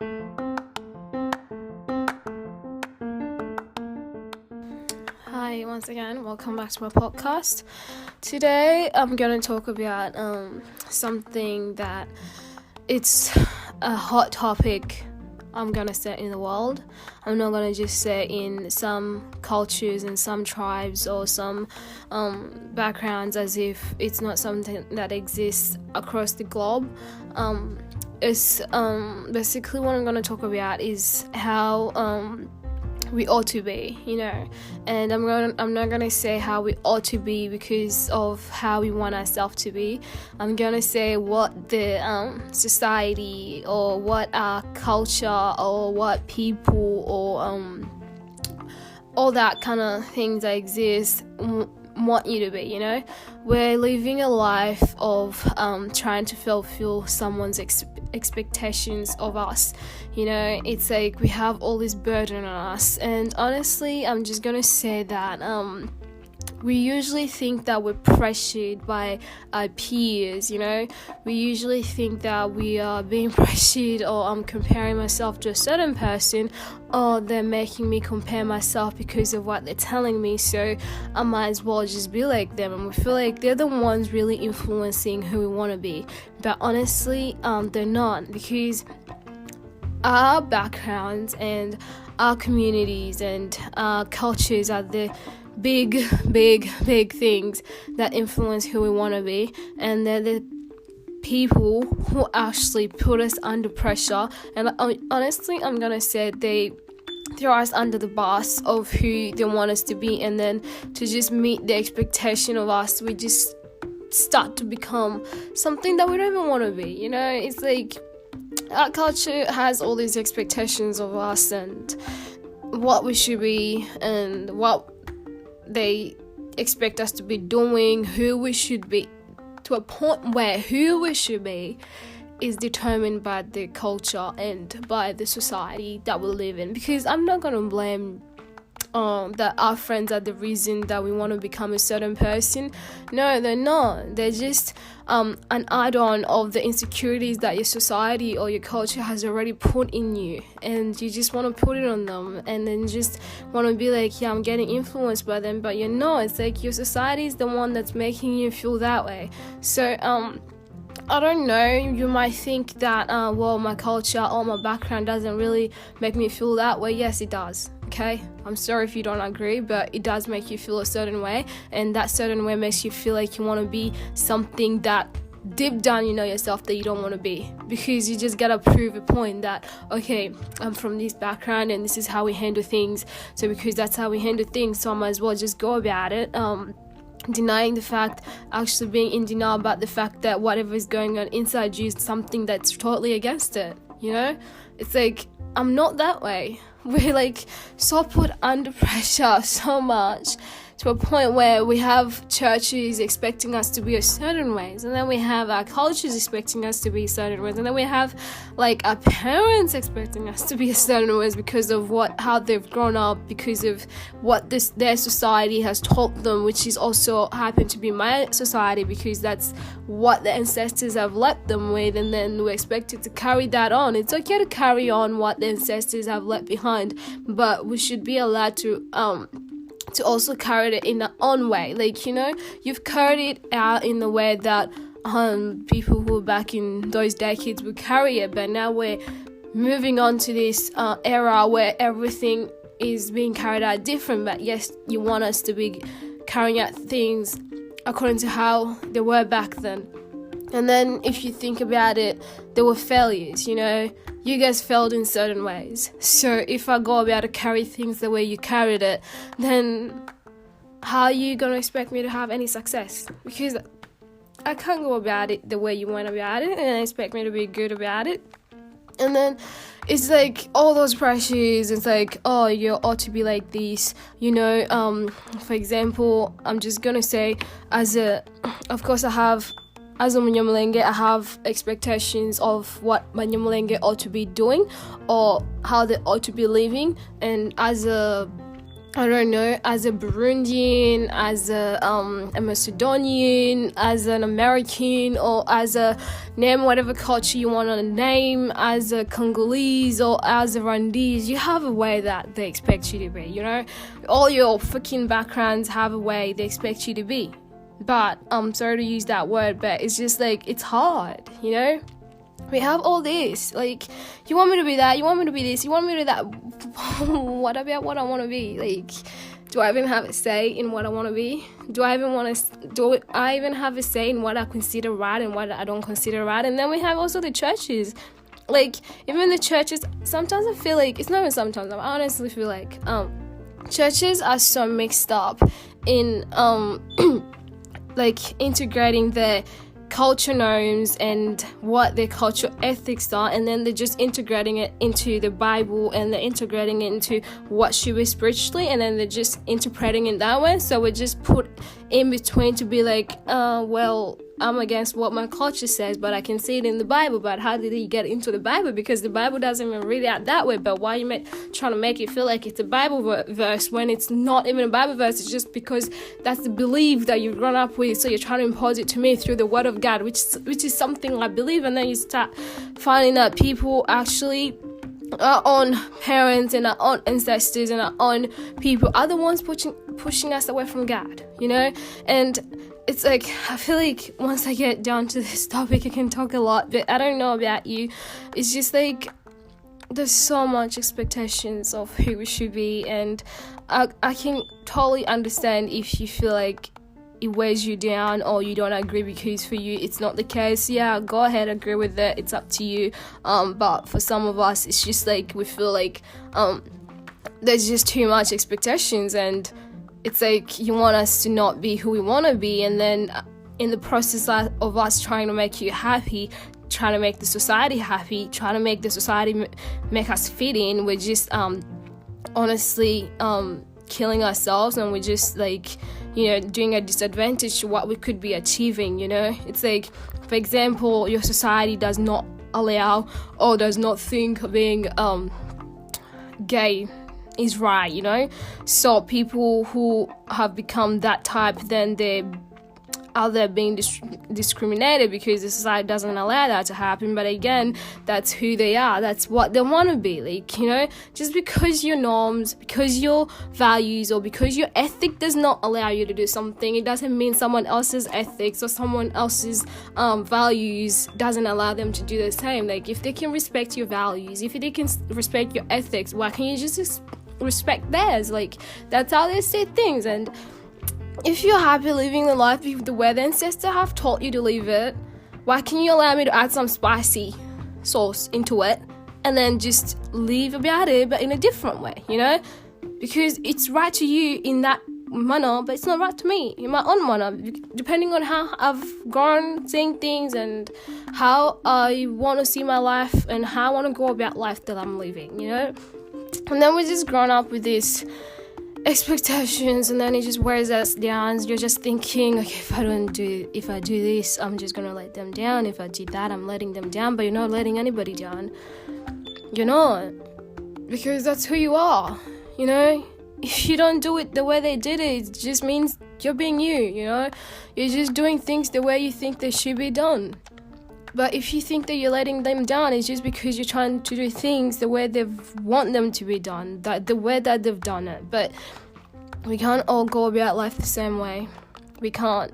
Hi, once again, welcome back to my podcast. Today, I'm going to talk about something that it's a hot topic, I'm going to say, in the world. I'm not going to just say in some cultures and some tribes or some backgrounds as if it's not something that exists across the globe. It's basically what I'm going to talk about is how we ought to be, and I'm not gonna say how we ought to be because of how we want ourselves to be. I'm gonna say what the society or what our culture or what people or all that kind of things that exist want you to be. We're living a life of trying to fulfill someone's expectations of us. It's like we have all this burden on us, and honestly, I'm just gonna say that we usually think that we're pressured by our peers. We usually think that we are being pressured, or I'm comparing myself to a certain person, or they're making me compare myself because of what they're telling me, so I might as well just be like them. And we feel like they're the ones really influencing who we want to be, but honestly, they're not, because our backgrounds and our communities and our cultures are the big things that influence who we want to be, and they're the people who actually put us under pressure. And honestly, I'm gonna say they throw us under the bus of who they want us to be, and then to just meet the expectation of us, we just start to become something that we don't even want to be. It's like our culture has all these expectations of us and what we should be and what they expect us to be doing, who we should be, to a point where who we should be is determined by the culture and by the society that we live in. Because I'm not going to blame that our friends are the reason that we want to become a certain person. No, they're not. They're just an add-on of the insecurities that your society or your culture has already put in you, and you just want to put it on them, and then just want to be like, yeah, I'm getting influenced by them, but you're not. It's like your society is the one that's making you feel that way. So I don't know, you might think that my culture or my background doesn't really make me feel that way. Yes, it does. Okay, I'm sorry if you don't agree, but it does make you feel a certain way, and that certain way makes you feel like you want to be something that deep down you know yourself that you don't want to be, because you just gotta prove a point that, okay, I'm from this background and this is how we handle things, so because that's how we handle things, so I might as well just go about it, denying the fact, actually being in denial about the fact that whatever is going on inside you is something that's totally against it. It's like, I'm not that way. We're like so put under pressure so much, to a point where we have churches expecting us to be a certain ways, and then we have our cultures expecting us to be certain ways, and then we have like our parents expecting us to be a certain ways because of how they've grown up, because of what their society has taught them, which is also happened to be my society, because that's what the ancestors have left them with, and then we're expected to carry that on. It's okay to carry on what the ancestors have left behind, but we should be allowed to also carry it in our own way. Like, you've carried it out in the way that people who were back in those decades would carry it, but now we're moving on to this era where everything is being carried out different, but yes, you want us to be carrying out things according to how they were back then. And then if you think about it, there were failures. You guys failed in certain ways, so if I go about to carry things the way you carried it, then how are you going to expect me to have any success? Because I can't go about it the way you went about it and expect me to be good about it. And then it's like all those pressures. It's like, oh, you ought to be like this, for example, I'm just gonna say, of course I have, as a Mnyamulenge, I have expectations of what Mnyamulenge ought to be doing or how they ought to be living, and as a I don't know, as a Burundian, as a Macedonian, as an American, or as a name whatever culture you want to name, as a Congolese or as a Rwandese, you have a way that they expect you to be, you know? All your freaking backgrounds have a way they expect you to be. But I'm sorry to use that word, but it's just like, it's hard, you know? We have all this, like, you want me to be that, you want me to be this, you want me to do that. What about what I want to be? Like, do I even have a say in what I want to be? Do I even have a say in what I consider right and what I don't consider right? And then we have also the churches. Like, even the churches, sometimes I feel like, it's not even sometimes, I honestly feel like churches are so mixed up in like integrating the culture norms and what their cultural ethics are, and then they're just integrating it into the Bible, and they're integrating it into what should be spiritually, and then they're just interpreting it that way. So we're just put in between to be like, well, I'm against what my culture says, but I can see it in the Bible. But how did he get into the Bible? Because the Bible doesn't even read it out that way. But why are you trying to make it feel like it's a Bible verse when it's not even a Bible verse? It's just because that's the belief that you've grown up with. So you're trying to impose it to me through the Word of God, which is something I believe. And then you start finding that people actually, our own parents and our own ancestors and our own people are the ones pushing us away from God, you know? And it's like, I feel like once I get down to this topic, I can talk a lot, but I don't know about you. It's just like, there's so much expectations of who we should be, and I can totally understand if you feel like it weighs you down or you don't agree because for you it's not the case. Yeah, go ahead, agree with it, it's up to you. But for some of us, it's just like we feel like there's just too much expectations, and it's like you want us to not be who we want to be, and then in the process of us trying to make you happy, trying to make the society happy, trying to make the society make us fit in, we're just honestly killing ourselves, and we're just like, you know, doing a disadvantage to what we could be achieving, you know? It's like, for example, your society does not allow or does not think being gay is right, you know? So people who have become that type, then they're out there being discriminated because the society doesn't allow that to happen. But again, that's who they are, that's what they want to be, like, you know? Just because your norms, because your values, or because your ethic does not allow you to do something, it doesn't mean someone else's ethics or someone else's values doesn't allow them to do the same. Like, if they can respect your values, if they can respect your ethics, why can't you just respect theirs? Like, that's how they say things. And if you're happy living the life the way the ancestors have taught you to live it, why can you allow me to add some spicy sauce into it and then just live about it but in a different way, you know? Because it's right to you in that manner, but it's not right to me in my own manner, depending on how I've gone seeing things and how I want to see my life and how I want to go about life that I'm living, you know? And then we're just grown up with this expectations, and then it just wears us down. You're just thinking, okay, if I do this, I'm just gonna let them down. If I do that, I'm letting them down. But you're not letting anybody down. You're not, because that's who you are, you know? If you don't do it the way they did it, it just means you're being you know? You're just doing things the way you think they should be done. But if you think that you're letting them down, it's just because you're trying to do things the way they want them to be done, the way that they've done it. But we can't all go about life the same way. We can't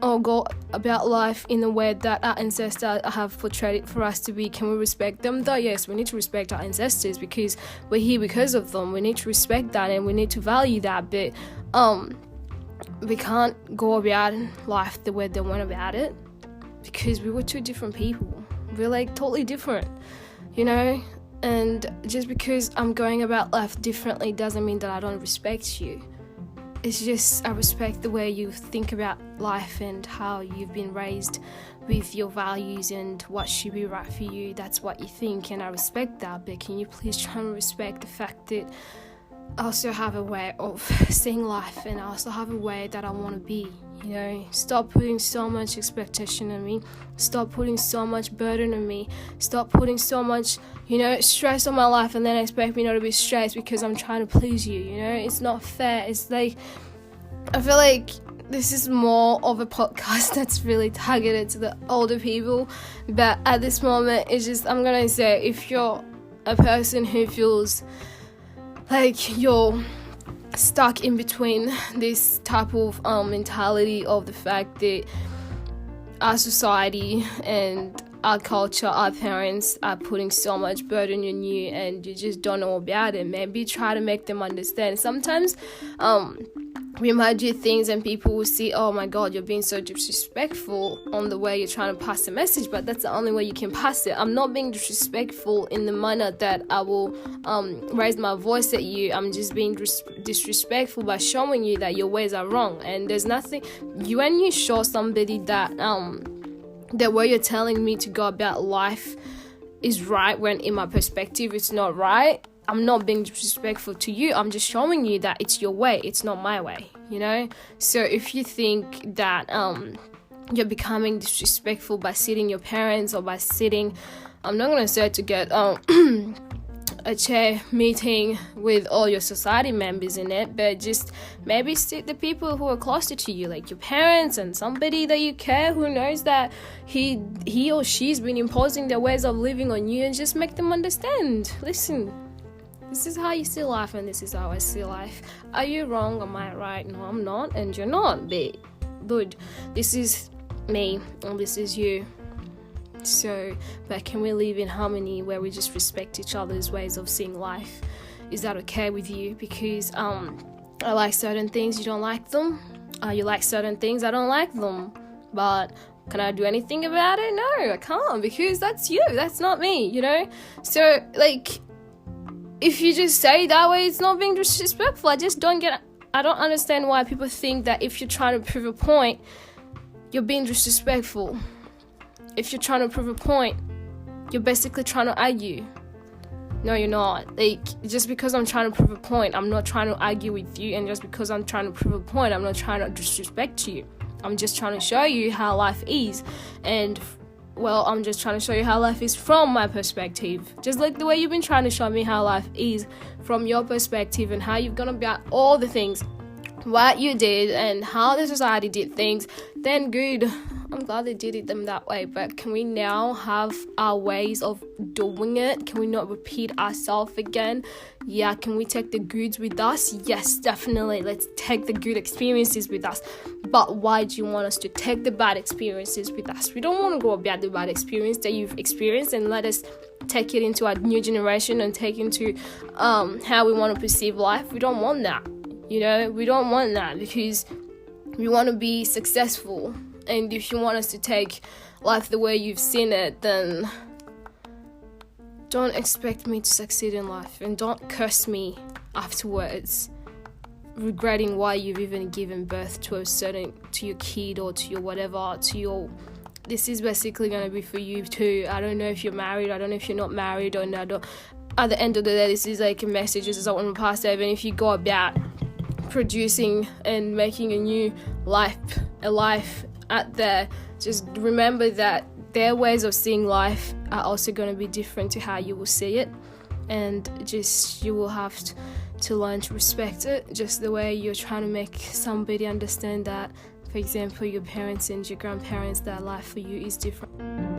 all go about life in the way that our ancestors have portrayed it for us to be. Can we respect them though? Yes, we need to respect our ancestors because we're here because of them. We need to respect that and we need to value that. But we can't go about life the way they went about it, because we were two different people. We're like totally different, you know? And just because I'm going about life differently doesn't mean that I don't respect you. It's just I respect the way you think about life and how you've been raised with your values and what should be right for you. That's what you think, and I respect that. But can you please try and respect the fact that I also have a way of seeing life, and I also have a way that I want to be, You know, stop putting so much expectation on me. Stop putting so much burden on me. Stop putting so much, stress on my life and then expect me not to be stressed because I'm trying to please you. It's not fair. It's like, I feel like this is more of a podcast that's really targeted to the older people. But at this moment, it's just, I'm going to say, if you're a person who feels like you're stuck in between this type of mentality of the fact that our society and our culture, our parents are putting so much burden on you and you just don't know about it, maybe try to make them understand. Sometimes we might do things and people will see, oh my god, you're being so disrespectful on the way you're trying to pass the message, but that's the only way you can pass it. I'm not being disrespectful in the manner that I will raise my voice at you. I'm just being disrespectful by showing you that your ways are wrong. And there's nothing, when you show somebody that the way you're telling me to go about life is right, when in my perspective it's not right, I'm not being disrespectful to you. I'm just showing you that it's your way, it's not my way, So if you think that you're becoming disrespectful by sitting your parents or by sitting, I'm not going to say to get a chair meeting with all your society members in it, but just maybe sit the people who are closer to you, like your parents and somebody that you care who knows that he or she's been imposing their ways of living on you, and just make them understand. Listen, this is how you see life and this is how I see life. Are you wrong? Am I right? No, I'm not, and you're not. But good, this is me and this is you. So, but can we live in harmony where we just respect each other's ways of seeing life? Is that okay with you? Because I like certain things, you don't like them. You like certain things, I don't like them. But can I do anything about it? No, I can't, because that's you, that's not me, So, like, if you just say it that way, it's not being disrespectful. I don't understand why people think that if you're trying to prove a point, you're being disrespectful. If you're trying to prove a point, you're basically trying to argue. No, you're not. Like, just because I'm trying to prove a point, I'm not trying to argue with you. And just because I'm trying to prove a point, I'm not trying to disrespect you. I'm just trying to show you how life is. And, well, I'm just trying to show you how life is from my perspective. Just like the way you've been trying to show me how life is from your perspective and how you've gone about all the things, what you did and how the society did things, then good. I'm glad they did them that way, but can we now have our ways of doing it? Can we not repeat ourselves again? Yeah, can we take the goods with us? Yes, definitely. Let's take the good experiences with us. But why do you want us to take the bad experiences with us? We don't want to go about the bad experience that you've experienced and let us take it into our new generation and take into how we want to perceive life. We don't want that. We don't want that, because we want to be successful. And if you want us to take life the way you've seen it, then don't expect me to succeed in life. And don't curse me afterwards, regretting why you've even given birth to your kid or to your whatever, this is basically going to be for you too. I don't know if you're married, I don't know if you're not married, or not. At the end of the day, this is like a message, this is what I want to pass over. And if you go about producing and making a new life, out there, just remember that their ways of seeing life are also going to be different to how you will see it, and just you will have to learn to respect it, just the way you're trying to make somebody understand that, for example, your parents and your grandparents, that life for you is different.